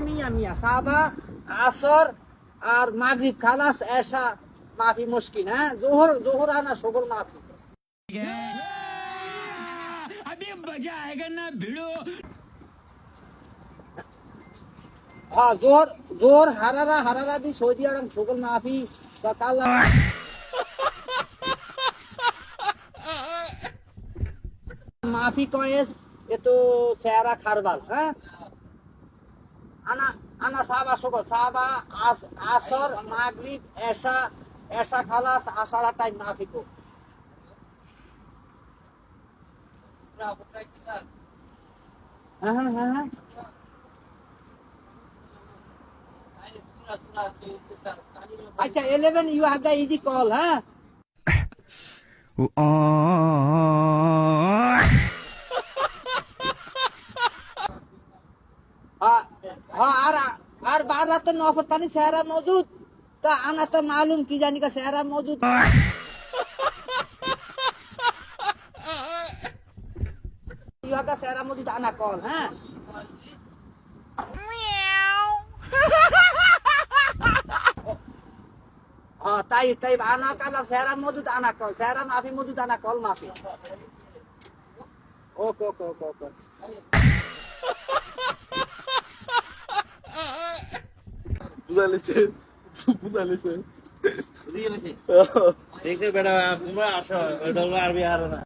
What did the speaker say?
মিয়া মিয়া সাবা আসর আর মাগরিব খালাস এশা মাফি মুশকিল হ্যাঁ জোহর আনা শোগল মাফি अभी मजा आएगा ना भिड़ो হ্যাঁ জোহর হারারা দি সৌদি আরব শোগল মাফি বা কালা মাফি কয়েস এতো চেহারা খারবাল হ্যাঁ আনা সাবা শোগল সাবা আসর মাগরিব এশা খালাস আশারা টাইম মাফি কো হ্যাঁ अच्छा 11 you have the easy call huh আর बारह तो नौफतानी सहरा मौजूद का आना तो मालूम की जानी का सहरा मौजूद you have the सहरा मौजूद आना कॉल हैं हाँ ताइब आना काला सहरा मौजूद आना कॉल सहरा माफी मौजूद आना कॉल माफी ओके বুঝা লেছে দেখছে বেটা তোমরা আসো ওটা হলো আরবি আর না